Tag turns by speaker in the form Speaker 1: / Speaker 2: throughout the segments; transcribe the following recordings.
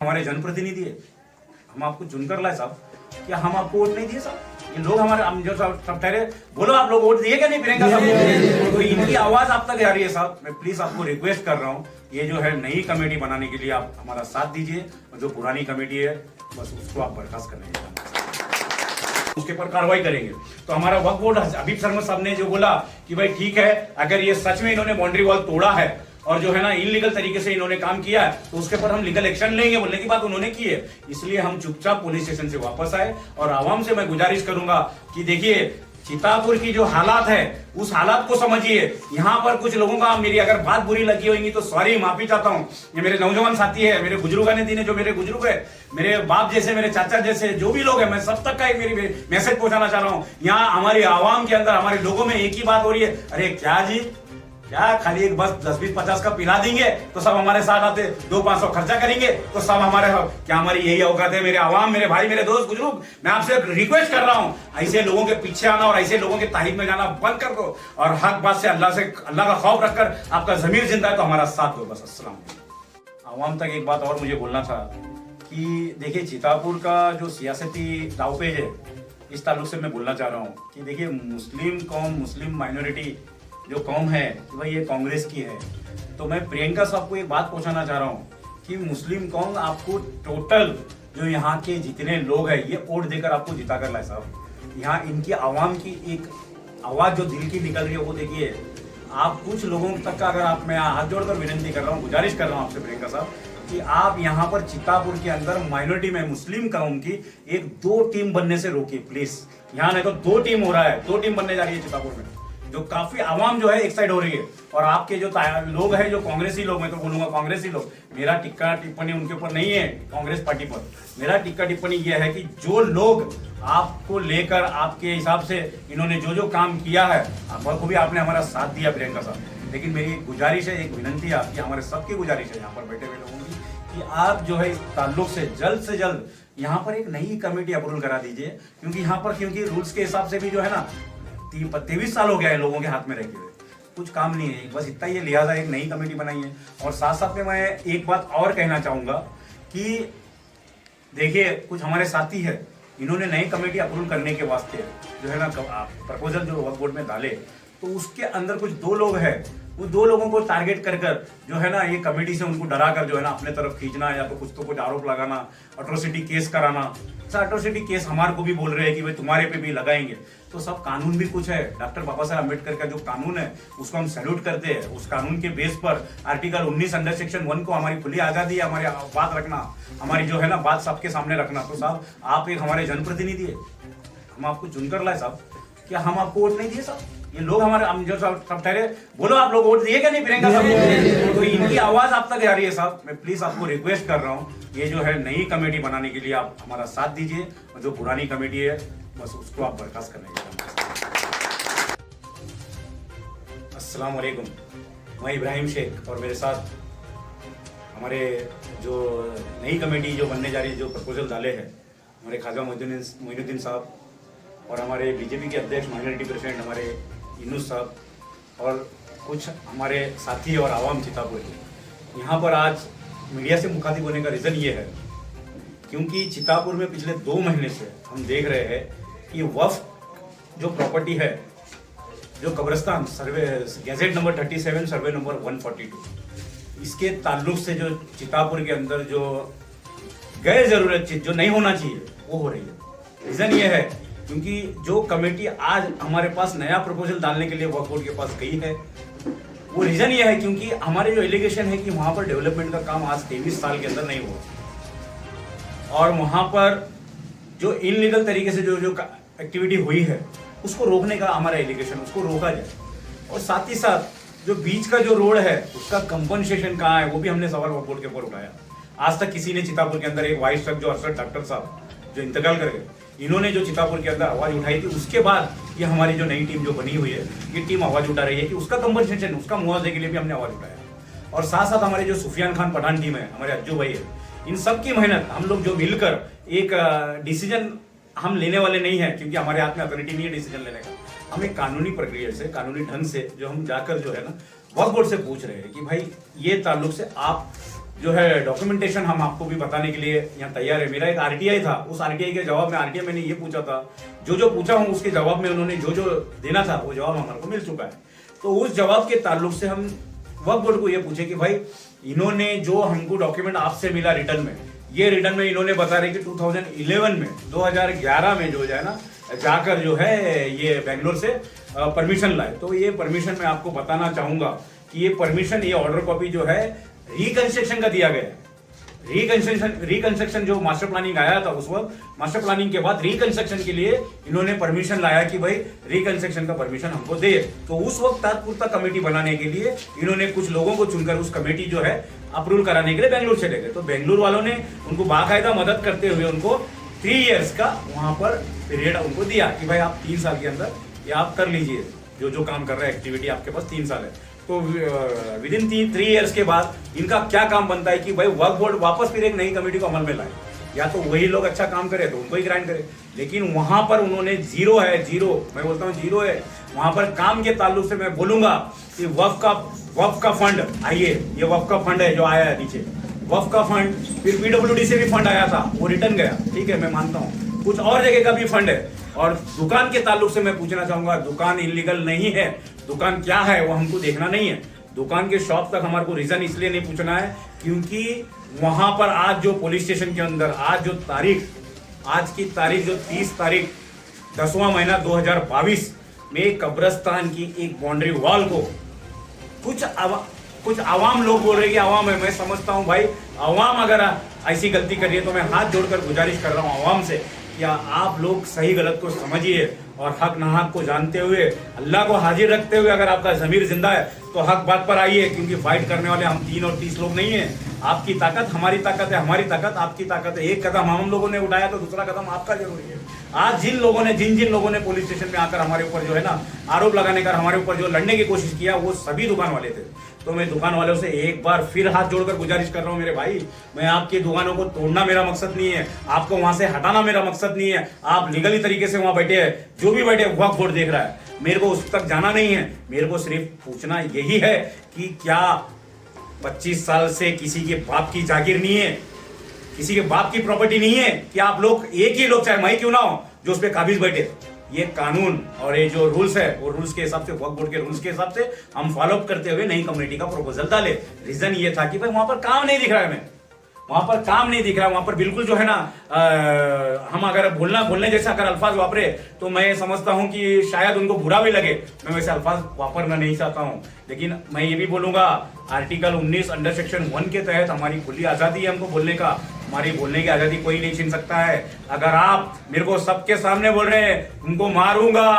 Speaker 1: हमारे जनप्रतिनिधि है, हम आपको चुनकर लाए साहब, क्या हम आपको वोट नहीं दिए साहब? ये लोग हमारे, हम जो सब ठहरे, बोलो आप लोग वोट दिए क्या नहीं प्रियंका साहब? तो इनकी आवाज आप तक आ रही है साहब। मैं प्लीज आपको रिक्वेस्ट कर रहा हूँ, ये जो है नई कमेटी बनाने के लिए आप हमारा साथ दीजिए, और जो पुरानी कमेटी है बस उसको आप बर्खास्त करने के उसके पर कार्रवाई करेंगे। तो हमारा वक्फ बोर्ड हबीब शर्मा साहब ने जो बोला कि भाई ठीक है, अगर ये सच में इन्होंने बाउंड्री वॉल तोड़ा है और जो है ना इनलीगल तरीके से इन्होंने काम किया है, तो उसके ऊपर हम लीगल एक्शन लेंगे, बोलने की बात उन्होंने की है। इसलिए हम चुपचाप पुलिस स्टेशन से वापस आए और आवाम से मैं गुजारिश करूंगा कि देखिए सीतापुर की जो हालात है उस हालात को समझिए। यहाँ पर कुछ लोगों का, मेरी अगर बात बुरी लगी होगी तो सॉरी, माफी चाहता हूँ। ये मेरे नौजवान साथी है, मेरे बुजुर्गाने दीन है, जो मेरे बुजुर्ग है, मेरे बाप जैसे, मेरे चाचा जैसे जो भी लोग हैं, मैं सब तक का एक मेरी मैसेज पहुंचाना चाह रहा हूँ। यहाँ हमारी आवाम के अंदर, हमारे लोगों में एक ही बात हो रही है, अरे क्या जी, क्या खाली एक बस 10-20-50 का पिला देंगे तो सब हमारे साथ आते, 200-500 खर्चा करेंगे तो सब हमारे, क्या हमारी यही औकात है? मेरे आवाम, मेरे भाई, मेरे दोस्त बुजुर्ग, मैं आपसे रिक्वेस्ट कर रहा हूं, ऐसे लोगों के पीछे आना और ऐसे लोगों के ताहिद में जाना बंद कर दो और हक बात से अल्लाह का खौफ रखकर आपका जमीर जिंदा है तो हमारा साथ दो बस। अस्सलाम। आवाम तक एक बात और मुझे बोलना था कि देखिए सीतापुर का जो सियासती दावपेच है, इस ताल्लुक से मैं बोलना चाह रहा हूँ कि देखिए मुस्लिम कौम, मुस्लिम माइनॉरिटी जो कौम है भाई, ये कांग्रेस की है। तो मैं प्रियंका साहब को एक बात पूछना चाह रहा हूँ कि मुस्लिम कौम आपको टोटल जो यहाँ के जितने लोग हैं ये वोट देकर आपको जिता कर लाए साहब। यहाँ इनकी आवाम की एक आवाज जो दिल की निकल रही है वो देखिए आप कुछ लोगों तक का, अगर आप, मैं हाथ जोड़कर विनती कर रहा हूँ, गुजारिश कर रहा हूँ आपसे प्रियंका साहब कि आप यहाँ पर चित्तापुर के अंदर माइनॉरिटी में मुस्लिम कौम की 1-2 टीम बनने से रोकिए प्लीज। यहाँ नहीं तो 2 टीम हो रहा है, 2 टीम बनने जा रही है चित्तापुर में, जो काफी आवाम जो है एक साइड हो रही है। और आपके जो लोग हैं, जो कांग्रेसी लोग, मैं तो बोलूंगा कांग्रेसी लोग, मेरा टिक्का टिप्पणी उनके ऊपर नहीं है, कांग्रेस पार्टी पर मेरा टिक्का टिप्पणी यह है कि जो लोग आपको लेकर, आपके हिसाब से इन्होंने जो जो काम किया है, बखूबी आपने हमारा साथ दिया प्रियंका साहब, लेकिन मेरी एक गुजारिश है, एक विनंती है आपकी, हमारे सबकी गुजारिश है यहाँ पर बैठे हुए लोगों की, कि आप जो है इस ताल्लुक से जल्द यहाँ पर एक नई कमेटी अप्रूवल करा दीजिए। क्योंकि यहाँ पर, क्योंकि रूल्स के हिसाब से भी जो है ना 23 साल हो गया है लोगों के हाथ में रहते हुए, कुछ काम नहीं है, बस इतना ही है, लिहाजा एक नई कमेटी बनाई है। और साथ साथ में मैं एक बात और कहना चाहूंगा कि देखिए कुछ हमारे साथी है, इन्होंने नई कमेटी अप्रूव करने के वास्ते जो है ना प्रपोजल जो वक्फ बोर्ड में डाले, तो उसके अंदर कुछ 2 लोग हैं, वो 2 लोगों को टारगेट कर जो है ना ये कमेटी से उनको डरा कर जो है ना अपने तरफ खींचना, या तो कुछ आरोप लगाना, अट्रोसिटी केस कराना। अट्रोसिटी केस हमारे को भी बोल रहे हैं कि भाई तुम्हारे पे भी लगाएंगे, तो सब कानून भी कुछ है। डॉक्टर बाबा साहब अम्बेडकर का जो कानून है उसको हम सैल्यूट करते हैं। उस कानून के बेस पर आर्टिकल 19 अंडर सेक्शन 1 को हमारी खुली आजादी है, हमारी बात रखना, हमारी जो है ना बात सबके सामने रखना। तो साहब आप एक हमारे जनप्रतिनिधि है, हम आपको चुनकर लाए साहब, क्या हम आपको वोट नहीं दिए साहब? ये लोग हमारे, हम जो सब ठहरे, बोलो आप लोग वोट दिए क्या नहीं प्रियंका साहब? तो इनकी आवाज आप तक आ रही है साहब। मैं प्लीज आपको रिक्वेस्ट कर रहा हूँ, ये जो है नई कमेटी बनाने के लिए आप हमारा साथ दीजिए, और जो पुरानी कमेटी है बस उसको आप बर्खास्त करने के लिए। अस्सलाम वालेकुम, मैं इब्राहिम शेख, और मेरे साथ हमारे जो नई कमेटी जो बनने जा रही है, जो प्रपोजल डाले हैं हमारे ख्वाजा मोइनुद्दीन साहब, और हमारे बीजेपी के अध्यक्ष माइनॉरिटी प्रेसिडेंट हमारे यूनुस साहब, और कुछ हमारे साथी और आवाम चितापुर के, यहाँ पर आज मीडिया से मुखातिब होने का रीज़न ये है क्योंकि चितापुर में पिछले 2 महीने से हम देख रहे हैं कि वक्फ जो प्रॉपर्टी है, जो कब्रिस्तान सर्वे गैजेट नंबर 37 सर्वे नंबर 142, इसके ताल्लुक से जो चितापुर के अंदर जो गैर जरूरत चीज जो नहीं होना चाहिए वो हो रही है। रीज़न ये है क्योंकि जो कमेटी आज हमारे पास नया प्रपोजल डालने के लिए वक्फ बोर्ड के पास गई है, वो रीजन ये है क्योंकि हमारे जो एलिगेशन है कि वहां पर डेवलपमेंट का काम आज 23 साल के अंदर नहीं हुआ, और वहां पर जो इनलीगल तरीके से जो एक्टिविटी हुई है उसको रोकने का हमारा एलिगेशन, उसको रोका जाए। और साथ ही साथ जो बीच का जो रोड है उसका कंपनसेशन कहाँ है वो भी हमने सवाल वक्फ बोर्ड के ऊपर उठाया। आज तक किसी ने चितापुर के अंदर एक वाइस ट्रक जो अरशद डॉक्टर साहब जो इंतकाल कर गए, इन्होंने जो चितापुर के अंदर आवाज उठाई थी, उसके बाद ये हमारी जो नई टीम जो बनी हुई है, ये टीम आवाज उठा रही है कि उसका कंपनसेशन, उसका मुआवजे के लिए भी हमने आवाज उठाया। और साथ साथ हमारे जो सुफियान खान पठान टीम है, हमारे अज्जू भाई है, इन सब की मेहनत हम लोग जो मिलकर एक डिसीजन हम लेने वाले नहीं है क्योंकि हमारे हाथ में अथॉरिटी नहीं है डिसीजन लेने का। हम एक कानूनी प्रक्रिया से, कानूनी ढंग से जो हम जाकर जो है ना वक्फ बोर्ड से पूछ रहे हैं कि भाई ये ताल्लुक से आप जो है डॉक्यूमेंटेशन हम आपको भी बताने के लिए यहाँ तैयार है। मेरा एक आरटीआई था, उस आरटीआई के जवाब में आरटीआई मैंने ये पूछा था, जो पूछा हूँ उसके जवाब में उन्होंने जो देना था वो जवाब हमारे को मिल चुका है। तो उस जवाब के ताल्लुक से हम वक्फ बोर्ड को ये पूछे कि भाई इन्होंने जो हमको डॉक्यूमेंट आपसे मिला रिटर्न में, ये रिटर्न में इन्होंने बता रहे कि 2011 में 2011 में जो है ना जाकर जो है ये बेंगलोर से परमिशन लाए। तो ये परमिशन मैं आपको बताना चाहूंगा कि ये परमिशन, ये ऑर्डर कॉपी जो है रिकंस्ट्रक्शन का दिया गया है। रिकंस्ट्रक्शन जो मास्टर प्लानिंग आया था उस वक्त, मास्टर प्लानिंग के बाद रिकंस्ट्रक्शन के लिए इन्होंने परमिशन लाया कि भाई रिकंस्ट्रक्शन का परमिशन हमको दे। तो उस वक्त तत्पूर्ता कमेटी बनाने के लिए इन्होंने कुछ लोगों को चुनकर उस कमेटी जो है अप्रूवल कराने के लिए बेंगलुरु चले गए। तो बेंगलुरु वालों ने उनको बाकायदा मदद करते हुए उनको 3 इयर्स का वहां पर पीरियड उनको दिया कि भाई आप 3 साल के अंदर ये आप कर लीजिए, जो काम कर रहे हैं एक्टिविटी आपके पास 3 साल है। तो विद इन 3 इयर्स के बाद इनका क्या काम बनता है कि भाई वक्फ बोर्ड वापस फिर एक नई कमेटी को अमल में लाए, या तो वही लोग अच्छा काम करे तो उनको ही ग्रांट करे। लेकिन वहां पर उन्होंने जीरो है, जीरो, मैं बोलता हूँ जीरो है वहां पर काम के ताल्लुक से। मैं बोलूंगा कि वक्फ का फंड आइए, ये वक्फ का फंड है जो आया है नीचे, वक्फ का फंड, फिर पीडब्ल्यूडी से भी फंड आया था, वो रिटर्न गया, ठीक है मैं मानता हूँ, कुछ और जगह का भी फंड है। और दुकान के ताल्लुक से मैं पूछना चाहूंगा, दुकान इलीगल नहीं है, दुकान क्या है वो हमको देखना नहीं है। दुकान के शॉप तक हमारे को रीजन इसलिए नहीं पूछना है क्योंकि वहां पर आज जो पुलिस स्टेशन के अंदर आज की तारीख जो 30 तारीख 10वां महीना 2022 में कब्रस्तान की एक बाउंड्री वॉल को कुछ आवाम लोग बोल रहे कि आवाम है, मैं समझता हूं भाई आवाम अगर ऐसी गलती कर रही है तो मैं हाथ जोड़कर गुजारिश कर रहा हूं आवाम से, क्या आप लोग सही गलत को समझिए और हक नाहक को जानते हुए अल्लाह को हाजिर रखते हुए अगर आपका जमीर जिंदा है तो हक बात पर आइए। क्योंकि फाइट करने वाले हम 3 और 30 लोग नहीं है। आपकी ताकत हमारी ताकत है, हमारी ताकत आपकी ताकत है। एक कदम हम लोगों ने उठाया तो दूसरा कदम आपका जरूरी है। आज जिन लोगों ने पुलिस स्टेशन में आकर हमारे ऊपर जो है ना आरोप लगाने का हमारे ऊपर जो लड़ने की कोशिश किया वो सभी दुकान वाले थे। तो मैं दुकान वालों से एक बार फिर हाथ जोड़कर गुजारिश कर रहा हूं मेरे भाई, मैं आपकी दुकानों को तोड़ना मेरा मकसद नहीं है, आपको वहां से हटाना मेरा मकसद नहीं है। आप लीगली तरीके से वहां बैठे हैं, जो भी बैठे वक्फ बोर्ड देख रहा है, मेरे को उस तक जाना नहीं है। मेरे को सिर्फ पूछना यही है कि क्या 25 साल से किसी के बाप की जागीर नहीं है, किसी के बाप की प्रॉपर्टी नहीं है कि आप लोग एक ही लोग, चाहे मैं क्यों ना हो, जो उस पर काबिज बैठे। ये कानून और ये जो रूल्स है वो रूल्स के हिसाब से, वक्फ बोर्ड के रूल्स के हिसाब से हम फॉलो अप करते हुए नई कमेटी का प्रपोजल डाले। रीजन ये था कि भाई वहां पर काम नहीं दिख रहा है, हमें वहां पर काम नहीं दिख रहा है, वहां पर बिल्कुल जो है ना हम अगर बोलने जैसे अगर अल्फाज वापरे तो मैं समझता हूं कि शायद उनको बुरा भी लगे। मैं वैसे अल्फाज वापरना नहीं चाहता हूं, लेकिन मैं ये भी बोलूंगा आर्टिकल 19 अंडर सेक्शन 1 के तहत हमारी खुली आजादी है हमको बोलने का, हमारी बोलने की आजादी कोई नहीं छीन सकता है। अगर आप मेरे को सबके सामने बोल रहे हैं उनको मारूंगा,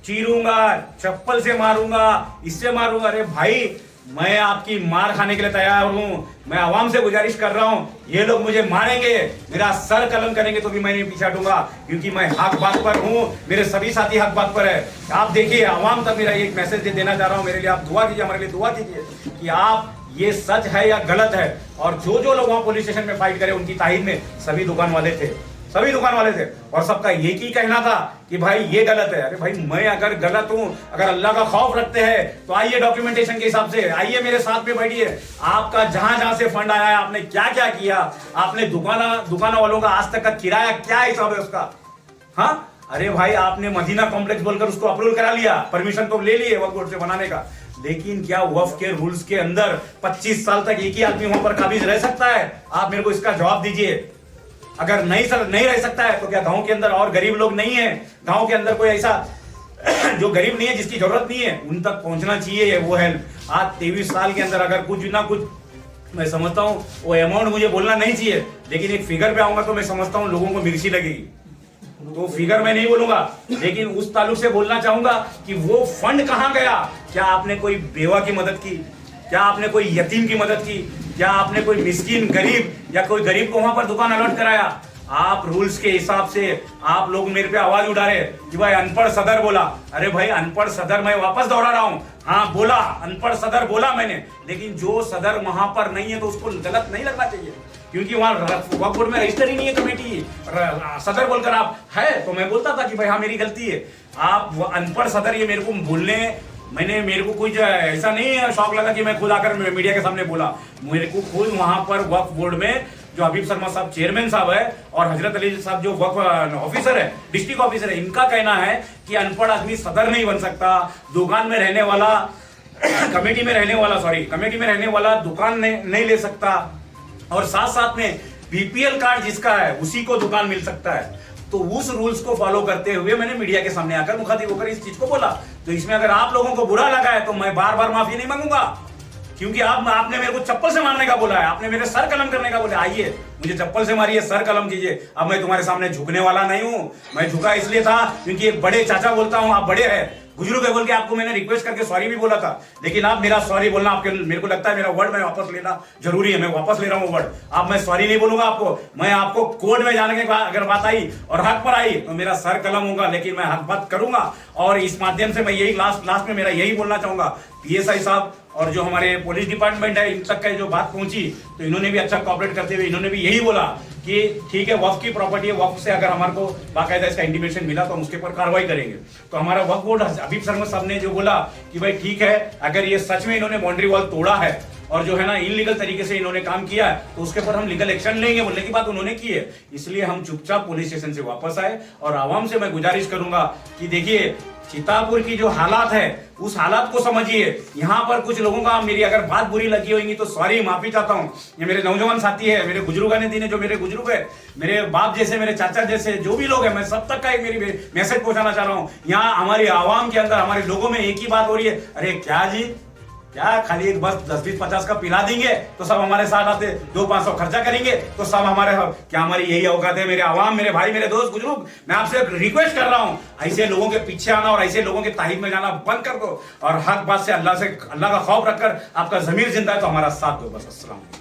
Speaker 1: चीरूंगा, चप्पल से मारूंगा, इससे मारूंगा, अरे भाई मैं आपकी मार खाने के लिए तैयार हूं। मैं आवाम से गुजारिश कर रहा हूं, ये लोग मुझे मारेंगे, मेरा सर कलम करेंगे तो भी मैं नहीं पीछे हटूंगा, क्योंकि मैं हक बात पर हूं, मेरे सभी साथी हक बात पर है। आप देखिए आवाम तक मेरा एक मैसेज देना चाह रहा हूं, मेरे लिए आप दुआ कीजिए, हमारे लिए दुआ कीजिए कि आप ये सच है या गलत है। और जो लोग वहां पुलिस स्टेशन में फाइट करे उनकी ताहीद में सभी दुकान वाले थे, सभी दुकान वाले थे, और सबका एक ही कहना था कि भाई ये गलत है। अरे भाई मैं अगर गलत हूं, अगर अल्लाह का खौफ रखते हैं तो आइए डॉक्यूमेंटेशन के हिसाब से, आइए मेरे साथ में बैठिए। आपका जहां से फंड आया है, आपने क्या क्या किया, आपने दुकान वालों का आज तक का किराया क्या हिसाब है उसका, हाँ? अरे भाई आपने मदीना कॉम्प्लेक्स बोलकर उसको अप्रूवल करा लिया, परमिशन तो ले लिए वक्फ बोर्ड से बनाने का, लेकिन क्या वक्फ के रूल्स के अंदर 25 साल तक एक ही आदमी वहां पर काबिज रह सकता है? आप मेरे को इसका जवाब दीजिए। अगर नहीं रह सकता है तो क्या गांव के अंदर और गरीब लोग नहीं है? गांव के अंदर कोई ऐसा जो गरीब नहीं है, जिसकी जरूरत नहीं है, उन तक पहुंचना चाहिए वो हेल्प। आज 23 साल के अंदर अगर कुछ ना कुछ, मैं समझता हूं वो अमाउंट मुझे बोलना नहीं चाहिए, लेकिन एक फिगर पे आऊंगा तो मैं समझता हूं लोगों को मिर्ची लगेगी, तो फिगर मैं नहीं बोलूंगा, लेकिन उस ताल्लुक से बोलना चाहूंगा कि वो फंड कहां गया। क्या आपने कोई बेवा की मदद की? क्या आपने कोई यतीम की मदद की? क्या आपने कोई मिस्किन गरीब या कोई गरीब को वहां पर दुकान अलॉट कराया? आप रूल्स के हिसाब से आप लोग मेरे पे आवाज उठा रहे कि भाई अनपढ़ सदर बोला। अरे भाई अनपढ़ सदर मैं वापस दोहरा रहा हूं, हाँ बोला, अनपढ़ सदर बोला मैंने, लेकिन जो सदर वहां पर नहीं है तो उसको गलत नहीं लगना चाहिए, क्योंकि वहां वक्फ बोर्ड में रजिस्टर ही नहीं है कमेटी। सदर बोलकर आप है तो मैं बोलता था कि भाई हाँ मेरी गलती है। आप अनपढ़ सदर ये मेरे को बोलने, मेरे को कुछ ऐसा नहीं शौक लगा कि मैं खुद आकर मीडिया के सामने बोला। मेरे को खुद वहां पर वक्फ बोर्ड में जो हबीब शर्मा साहब चेयरमैन साहब है और हजरत अली साहब जो वक्फ ऑफिसर है, डिस्ट्रिक्ट ऑफिसर है, इनका कहना है कि अनपढ़ आदमी सदर नहीं बन सकता, दुकान में रहने वाला कमेटी में रहने वाला दुकान नहीं ले सकता, और साथ साथ में बीपीएल कार्ड जिसका है उसी को दुकान मिल सकता है। तो उस रूल्स को फॉलो करते हुए मैंने मीडिया के सामने आकर मुखातिब होकर इस चीज को बोला। तो इसमें अगर आप लोगों को बुरा लगा है तो मैं बार बार माफी नहीं मांगूंगा, क्योंकि आपने मेरे को चप्पल से मारने का बोला है, आपने मेरे सर कलम करने का बोला, आइए मुझे चप्पल से मारिए, सर कलम कीजिए। अब मैं तुम्हारे सामने झुकने वाला नहीं हूं। मैं झुका इसलिए था क्योंकि एक बड़े चाचा बोलता हूं, आप बड़े हैं, बुजुर्ग है बोल के आपको मैंने रिक्वेस्ट करके सॉरी भी बोला था, लेकिन आप मेरा सॉरी बोलना आपके, मेरे को लगता है मेरा वर्ड मैं वापस लेना जरूरी है, मैं वापस ले रहा हूं वर्ड। अब मैं सॉरी नहीं बोलूंगा आपको, मैं आपको कोर्ट में जाने के बाद अगर बात आई और हक पर आई तो मेरा सर कलम होगा, लेकिन मैं हक बात करूंगा। और इस माध्यम से मैं यही लास्ट में मेरा यही बोलना चाहूंगा, पीएसआई साहब और जो हमारे पुलिस डिपार्टमेंट है, इन तक का जो बात पहुंची तो इन्होंने भी अच्छा कोऑपरेट करते हुए इन्होंने भी यही बोला कि ठीक है, वक्फ की प्रॉपर्टी है, वक्फ से अगर हमारे को बाकायदा इसका इंटीमेशन मिला तो हम उसके ऊपर कार्रवाई करेंगे। तो हमारा वक्फ बोर्ड हबीब शर्मा साहब ने जो बोला कि भाई ठीक है, अगर ये सच में इन्होंने बाउंड्री वॉल तोड़ा है और जो है ना इनलीगल तरीके से इन्होंने काम किया है तो उसके ऊपर हम लीगल एक्शन लेंगे बोलने की बात उन्होंने की है। इसलिए हम चुपचाप पुलिस स्टेशन से वापस आए और आवाम से मैं गुजारिश करूंगा कि देखिए, सीतापुर की जो हालात है उस हालात को समझिए। यहाँ पर कुछ लोगों का मेरी अगर बात बुरी लगी होगी तो सॉरी, माफी चाहता हूँ। ये मेरे नौजवान साथी है, मेरे बुजुर्गाने दिन है, जो मेरे बुजुर्ग है, मेरे बाप जैसे, मेरे चाचा जैसे जो भी लोग हैं, मैं सब तक का एक मेरी मैसेज पहुंचाना चाह रहा हूँ। यहाँ हमारी आवाम के अंदर, हमारे लोगों में एक ही बात हो रही है, अरे क्या जी, क्या खाली एक बस 10-20-50 का पिला देंगे तो सब हमारे साथ आते, 200-500 खर्चा करेंगे तो सब हमारे, क्या हमारी यही औकात है? मेरे आवाम, मेरे भाई, मेरे दोस्त बुजुर्ग, मैं आपसे रिक्वेस्ट कर रहा हूं, ऐसे लोगों के पीछे आना और ऐसे लोगों के ताहिद में जाना बंद कर दो और हक बात से अल्लाह का खौफ रखकर आपका जमीर जिंदा है तो हमारा साथ दो। बस अस्सलाम।